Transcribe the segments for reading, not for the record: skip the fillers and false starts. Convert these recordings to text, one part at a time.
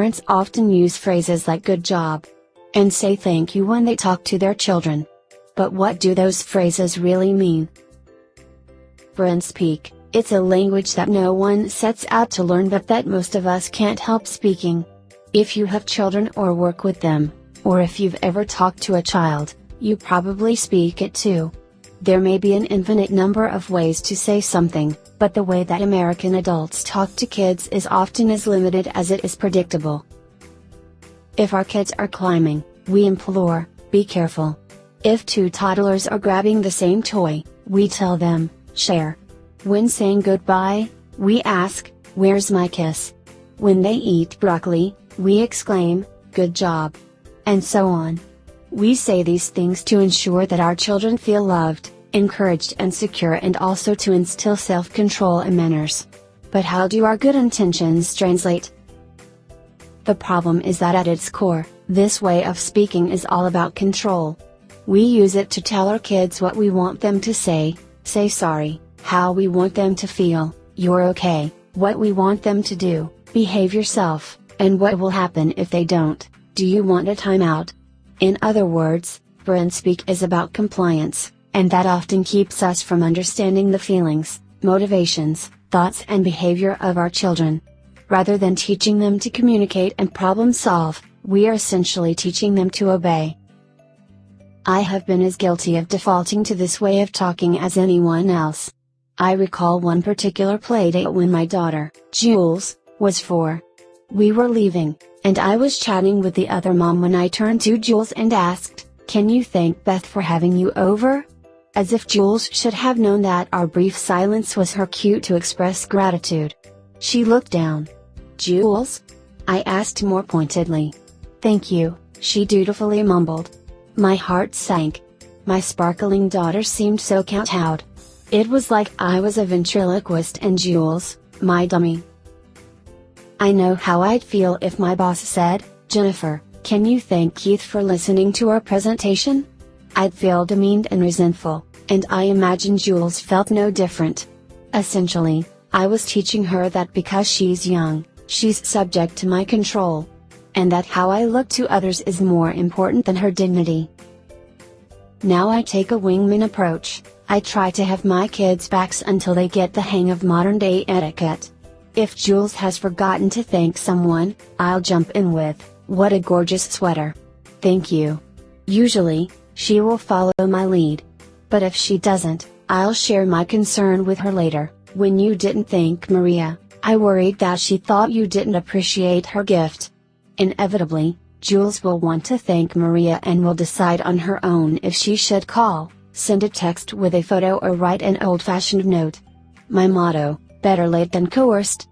Parents often use phrases like "good job" and say thank you when they talk to their children. But what do those phrases really mean? Brain speak, it's a language that no one sets out to learn but that most of us can't help speaking. If you have children or work with them, or if you've ever talked to a child, you probably speak it too. There may be an infinite number of ways to say something, but the way that American adults talk to kids is often as limited as it is predictable. If our kids are climbing, we implore, "Be careful." If two toddlers are grabbing the same toy, we tell them, "Share." When saying goodbye, we ask, "Where's my kiss?" When they eat broccoli, we exclaim, "Good job." And so on. We say these things to ensure that our children feel loved, encouraged and secure, and also to instill self-control and manners. But how do our good intentions translate? The problem is that at its core, this way of speaking is all about control. We use it to tell our kids what we want them to say sorry, how we want them to feel, "You're okay," what we want them to do, "Behave yourself," and what will happen if they don't, "Do you want a timeout?" In other words, brain speak is about compliance, and that often keeps us from understanding the feelings, motivations, thoughts and behavior of our children. Rather than teaching them to communicate and problem solve, we are essentially teaching them to obey. I have been as guilty of defaulting to this way of talking as anyone else. I recall one particular playdate when my daughter, Jules, was 4. We were leaving, and I was chatting with the other mom when I turned to Jules and asked, "Can you thank Beth for having you over?" As if Jules should have known that our brief silence was her cue to express gratitude. She looked down. "Jules?" I asked more pointedly. "Thank you," she dutifully mumbled. My heart sank. My sparkling daughter seemed so cowed. It was like I was a ventriloquist and Jules, my dummy. I know how I'd feel if my boss said, "Jennifer, can you thank Keith for listening to our presentation?" I'd feel demeaned and resentful, and I imagine Jules felt no different. Essentially, I was teaching her that because she's young, she's subject to my control. And that how I look to others is more important than her dignity. Now I take a wingman approach. I try to have my kids' backs until they get the hang of modern day etiquette. If Jules has forgotten to thank someone, I'll jump in with, "What a gorgeous sweater. Thank you." Usually, she will follow my lead. But if she doesn't, I'll share my concern with her later. "When you didn't thank Maria, I worried that she thought you didn't appreciate her gift." Inevitably, Jules will want to thank Maria and will decide on her own if she should call, send a text with a photo or write an old-fashioned note. My motto, better late than coerced.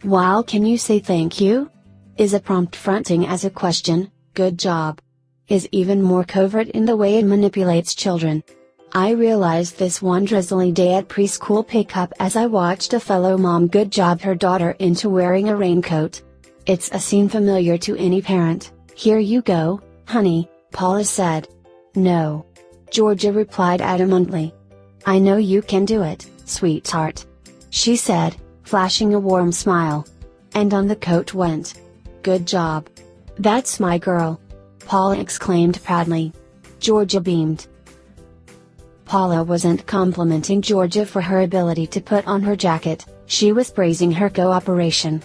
While "Can you say thank you?" is a prompt fronting as a question, "Good job," is even more covert in the way it manipulates children. I realized this one drizzly day at preschool pickup as I watched a fellow mom good job her daughter into wearing a raincoat. It's a scene familiar to any parent. "Here you go, honey," Paula said. "No," Georgia replied adamantly. "I know you can do it, sweetheart," she said, flashing a warm smile. And on the coat went. "Good job. That's my girl," Paula exclaimed proudly. Georgia beamed. Paula wasn't complimenting Georgia for her ability to put on her jacket, she was praising her cooperation.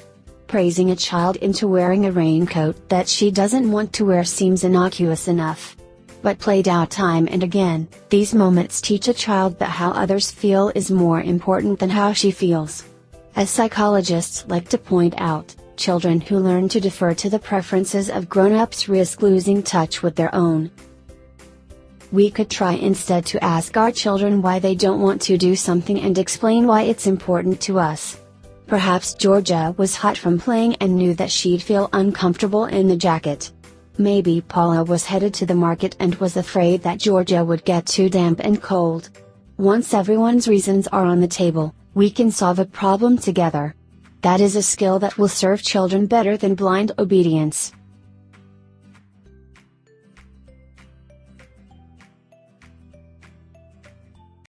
Praising a child into wearing a raincoat that she doesn't want to wear seems innocuous enough. But played out time and again, these moments teach a child that how others feel is more important than how she feels. As psychologists like to point out, children who learn to defer to the preferences of grown-ups risk losing touch with their own. We could try instead to ask our children why they don't want to do something and explain why it's important to us. Perhaps Georgia was hot from playing and knew that she'd feel uncomfortable in the jacket. Maybe Paula was headed to the market and was afraid that Georgia would get too damp and cold. Once everyone's reasons are on the table, we can solve a problem together. That is a skill that will serve children better than blind obedience.